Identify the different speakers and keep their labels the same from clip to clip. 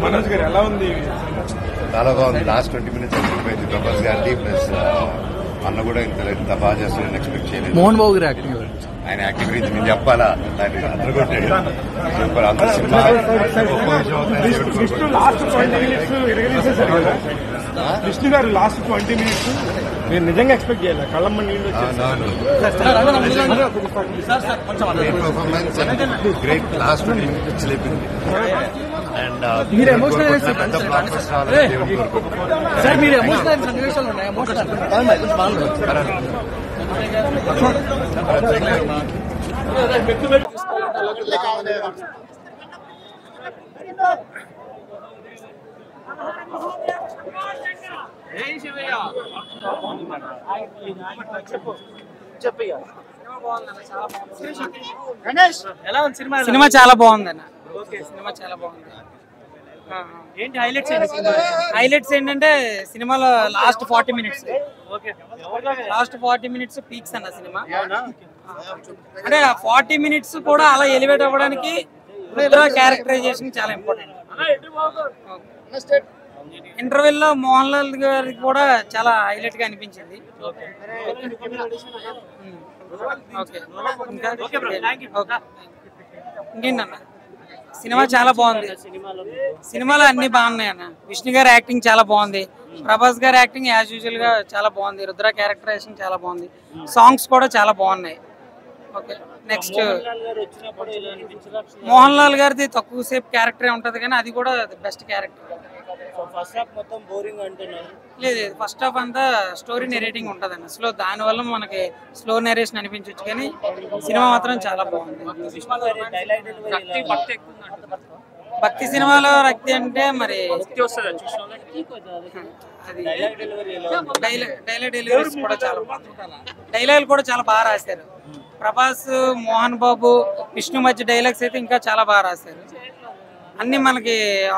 Speaker 1: మనోజ్ గారు ఎలా ఉంది?
Speaker 2: చాలా బాగుంది. లాస్ట్ 20 minutes అయిపోయింది. ప్రభాస్ గారిది ప్లస్ అన్న కూడా ఇంత బాగా చేస్తారని ఎక్స్పెక్ట్ చేయలేదు.
Speaker 3: మోహన్ బాబు గారి యాక్టింగ్,
Speaker 2: ఆయన యాక్టింగ్ గురించి నేను చెప్పాలా? దాన్ని అందరూ కొట్టాడు. సూపర్. అందరూ సినిమా
Speaker 1: విష్ణు గారు లాస్ట్ 20 minutes మీరు నిజంగా ఎక్స్పెక్ట్ చేయాలి. కళ్ళమ్మ నీళ్ళు
Speaker 2: పర్ఫార్మెన్స్ గ్రేట్. లాస్ట్ 20 minutes లేపింది. అండ్
Speaker 3: మీరు ఎమోషనల్ సార్, మీరు ఎమోషనల్ సన్నివేశాలు ఉన్నాయి.
Speaker 4: సినిమా చాలా బాగుందన్న. సినిమా చాలా బాగుంది. ఏంటి హైలైట్స్? హైలైట్స్ ఏంటంటే సినిమాలో లాస్ట్ 40 minutes పీక్స్ అన్న సినిమా. అంటే 40 minutes కూడా అలా ఎలివేట్ అవ్వడానికి క్యారెక్టరైజేషన్ చాలా ఇంపార్టెంట్. ఇంటర్వెల్ లో మోహన్ లాల్ గారికి కూడా చాలా హైలైట్ గా అనిపించింది. ఇంకేంటన్న, సినిమా చాలా బాగుంది. సినిమాలో అన్ని బాగున్నాయి అన్న. విష్ణు గారి యాక్టింగ్ చాలా బాగుంది. ప్రభాస్ గారి యాక్టింగ్ యాజ్ యూజువల్ గా చాలా బాగుంది. రుద్ర క్యారెక్టరైజేషన్ చాలా బాగుంది. సాంగ్స్ కూడా చాలా బాగున్నాయి. ఓకే, నెక్స్ట్ మోహన్ లాల్ గారిది తక్కువ సేపు క్యారెక్టరే ఉంటది కానీ అది కూడా బెస్ట్ క్యారెక్టర్. లేదు, ఫస్ట్ హాఫ్ అంతా స్టోరీ నెరేటింగ్ ఉంటది అన్న. స్లో, దాని వల్ల మనకి స్లో నెరేషన్ అనిపించవచ్చు కానీ సినిమా మాత్రం చాలా బాగుంది. భక్తి సినిమాలో రక్తి అంటే మరి డైలాగ్ డెలివరీస్ కూడా చాలా బాగుంది. డైలాగులు కూడా చాలా బాగా రాశారు. ప్రభాస్, మోహన్ బాబు, విష్ణు మధ్య డైలాగ్స్ అయితే ఇంకా చాలా బాగా రాశారు. అన్ని మనకి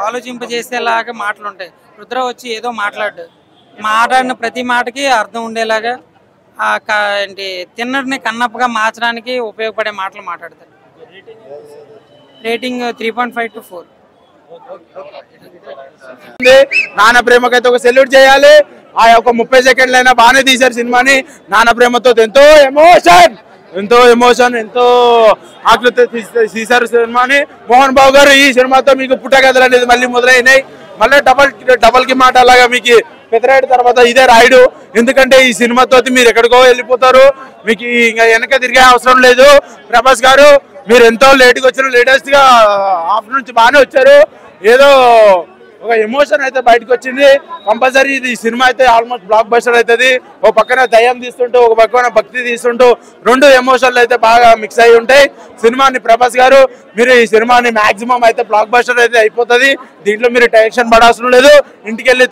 Speaker 4: ఆలోచింపజేసేలాగా మాటలు ఉంటాయి. రుద్ర వచ్చి ఏదో మాట్లాడిన ప్రతి మాటకి అర్థం ఉండేలాగా ఏంటి తిన్నటిని కన్నప్పగా మార్చడానికి ఉపయోగపడే మాటలు మాట్లాడతారు. Rating 3.5 to 4.
Speaker 1: నాన్న ప్రేమకైతే ఒక సెల్యూట్ చేయాలి. ఆ యొక్క 30 seconds అయినా బాగానే తీశారు సినిమాని. నాన్న ప్రేమతో ఎంతో ఎమోషన్ ఎంతో ఆకృతి తీశారు సినిమాని. మోహన్ బాబు గారు ఈ సినిమాతో మీకు పుట్టగదలు అనేది మళ్ళీ మొదలైనాయి. మళ్ళీ డబల్ కి మాట అలాగా మీకు పెద్దరాయుడు తర్వాత ఇదే రాయుడు. ఎందుకంటే ఈ సినిమాతో మీరు ఎక్కడికో వెళ్ళిపోతారు. మీకు ఇంకా వెనక తిరిగే అవసరం లేదు. ప్రభాస్ గారు మీరు ఎంతో లేట్గా వచ్చారు. లేటెస్ట్ గా హాఫ్ నుంచి బాగానే వచ్చారు. ఏదో ఒక ఎమోషన్ అయితే బయటకు వచ్చింది. కంపల్సరీ ఇది సినిమా అయితే ఆల్మోస్ట్ బ్లాక్ బస్టర్ అవుతుంది. ఒక పక్కన దయ్యం తీస్తుంటూ ఒక పక్కన భక్తి తీస్తుంటూ రెండు ఎమోషన్లు అయితే బాగా మిక్స్ అయి ఉంటాయి సినిమాని. ప్రభాస్ గారు మీరు ఈ సినిమాని మాక్సిమం అయితే బ్లాక్ బస్టర్ అయితే అయిపోతుంది. దీంట్లో మీరు టెన్షన్ పడాల్సిన లేదు. ఇంటికి వెళ్ళి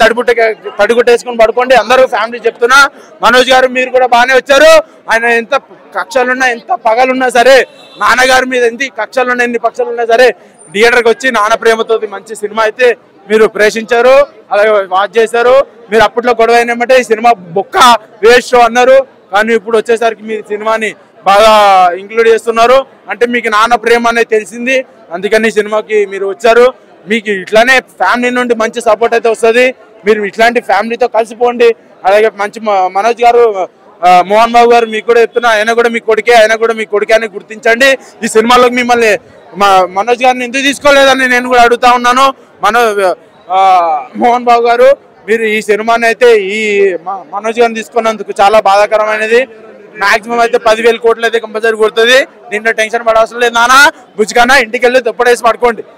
Speaker 1: తడిగుట్టేసుకుని పడుకోండి. అందరూ ఫ్యామిలీ చెప్తున్నా. మనోజ్ గారు మీరు కూడా బాగానే వచ్చారు. ఆయన ఎంత కక్షలున్నా ఎంత పగలున్నా సరే, నాన్నగారి మీద ఎన్ని కక్షలున్నా ఎన్ని పక్షలున్నా సరే థియేటర్కి వచ్చి నాన్న ప్రేమతో మంచి సినిమా అయితే మీరు ప్రేక్షించారు, అలాగే వాచ్ చేశారు. మీరు అప్పట్లో గొడవ అయినామంటే ఈ సినిమా బొక్క వేస్ట్ అన్నారు. కానీ ఇప్పుడు వచ్చేసరికి మీ సినిమాని బాగా ఇంక్లూడ్ చేస్తున్నారు. అంటే మీకు నాన్న ప్రేమ అనేది తెలిసింది. అందుకని సినిమాకి మీరు వచ్చారు. మీకు ఇట్లానే ఫ్యామిలీ నుండి మంచి సపోర్ట్ అయితే వస్తుంది. మీరు ఇట్లాంటి ఫ్యామిలీతో కలిసిపోండి. అలాగే మంచి మనోజ్ గారు, మోహన్ బాబు గారు మీకు కూడా చెప్తున్నా, ఆయన కూడా మీ కొడుకే అని గుర్తించండి. ఈ సినిమాలోకి మిమ్మల్ని మనోజ్ గారిని ఎందుకు తీసుకోలేదని నేను కూడా అడుగుతా ఉన్నాను. మోహన్ బాబు గారు మీరు ఈ సినిమాని అయితే ఈ మనోజ్ గారిని తీసుకున్నందుకు చాలా బాధాకరమైనది. మాక్సిమం అయితే 10,000 కోట్లు అయితే కంపల్సరీ కొడుతుంది. దీంట్లో టెన్షన్ పడవసరం లేదు. నాన్న బుజ్జికన్నా ఇంటికి వెళ్ళి దుప్పడేసి పడుకోండి.